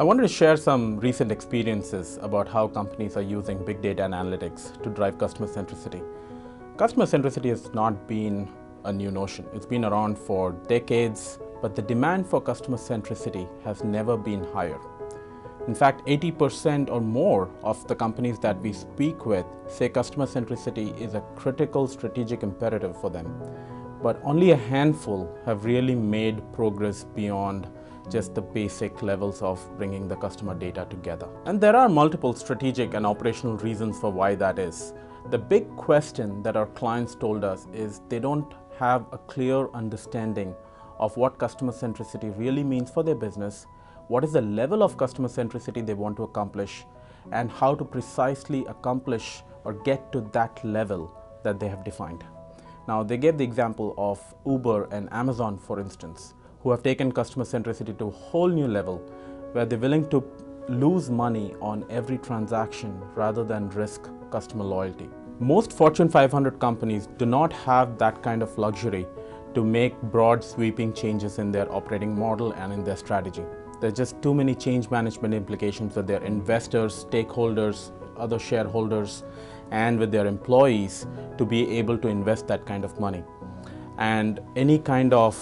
I wanted to share some recent experiences about how companies are using big data and analytics to drive customer centricity. Customer centricity has not been a new notion. It's been around for decades, but the demand for customer centricity has never been higher. In fact, 80% or more of the companies that we speak with say customer centricity is a critical strategic imperative for them. But only a handful have really made progress beyond just the basic levels of bringing the customer data together. And there are multiple strategic and operational reasons for why that is. The big question that our clients told us is they don't have a clear understanding of what customer centricity really means for their business, what is the level of customer centricity they want to accomplish, and how to precisely accomplish or get to that level that they have defined. Now, they gave the example of Uber and Amazon, for instance, who have taken customer centricity to a whole new level, where they're willing to lose money on every transaction rather than risk customer loyalty. Most Fortune 500 companies do not have that kind of luxury to make broad sweeping changes in their operating model and in their strategy. There are just too many change management implications with their investors, stakeholders, other shareholders, and with their employees to be able to invest that kind of money. And any kind of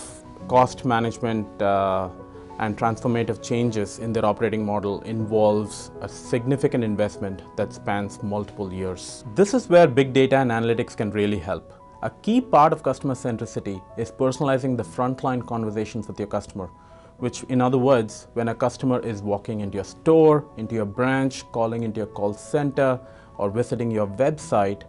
cost management and transformative changes in their operating model involves a significant investment that spans multiple years. This is where big data and analytics can really help. A key part of customer centricity is personalizing the frontline conversations with your customer, which, in other words, when a customer is walking into your store, into your branch, calling into your call center, or visiting your website,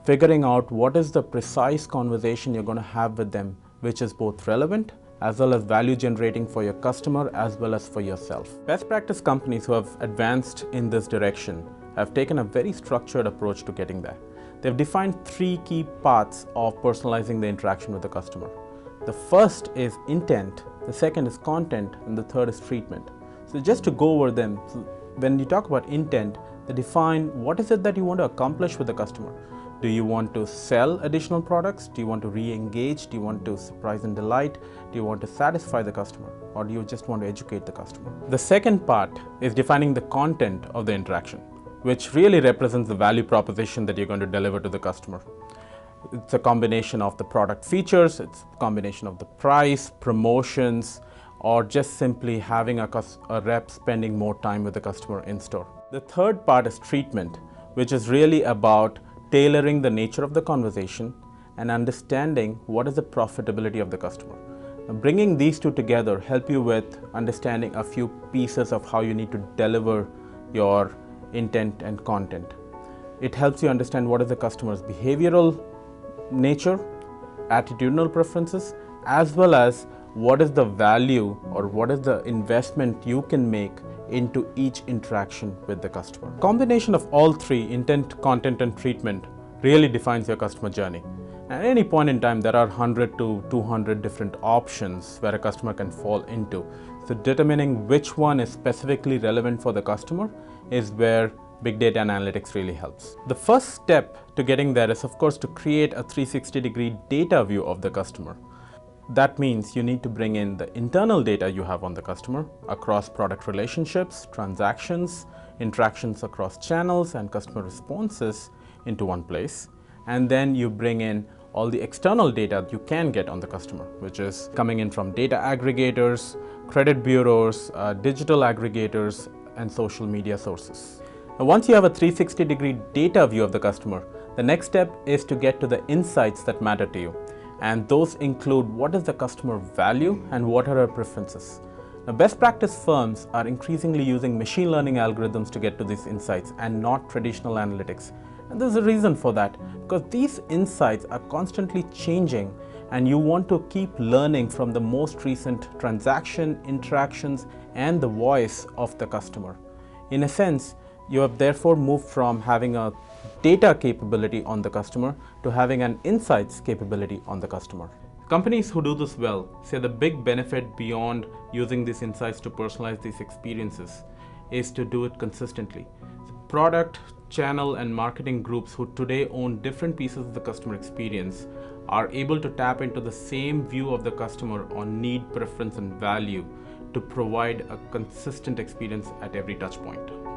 figuring out what is the precise conversation you're going to have with them, which is both relevant as well as value generating for your customer as well as for yourself. Best practice companies who have advanced in this direction have taken a very structured approach to getting there. They've defined three key paths of personalizing the interaction with the customer. The first is intent, the second is content, and the third is treatment. So just to go over them, when you talk about intent, they define what is it that you want to accomplish with the customer. Do you want to sell additional products? Do you want to re-engage? Do you want to surprise and delight? Do you want to satisfy the customer? Or do you just want to educate the customer? The second part is defining the content of the interaction, which really represents the value proposition that you're going to deliver to the customer. It's a combination of the product features, it's a combination of the price, promotions, or just simply having a rep spending more time with the customer in store. The third part is treatment, which is really about tailoring the nature of the conversation and understanding what is the profitability of the customer. Now, bringing these two together help you with understanding a few pieces of how you need to deliver your intent and content. It helps you understand what is the customer's behavioral nature, attitudinal preferences, as well as what is the value or what is the investment you can make into each interaction with the customer. Combination of all three, intent, content, and treatment, really defines your customer journey. At any point in time, there are 100 to 200 different options where a customer can fall into. So determining which one is specifically relevant for the customer is where big data and analytics really helps. The first step to getting there is, of course, to create a 360-degree data view of the customer. That means you need to bring in the internal data you have on the customer across product relationships, transactions, interactions across channels, and customer responses into one place. And then you bring in all the external data you can get on the customer, which is coming in from data aggregators, credit bureaus, digital aggregators, and social media sources. Now, once you have a 360-degree data view of the customer, the next step is to get to the insights that matter to you. And those include what is the customer value and what are her preferences. Now, best practice firms are increasingly using machine learning algorithms to get to these insights and not traditional analytics. And there's a reason for that, because these insights are constantly changing and you want to keep learning from the most recent transaction, interactions, and the voice of the customer. In a sense, you have therefore moved from having a data capability on the customer to having an insights capability on the customer. Companies who do this well say the big benefit beyond using these insights to personalize these experiences is to do it consistently. Product, channel, and marketing groups who today own different pieces of the customer experience are able to tap into the same view of the customer on need, preference, and value to provide a consistent experience at every touch point.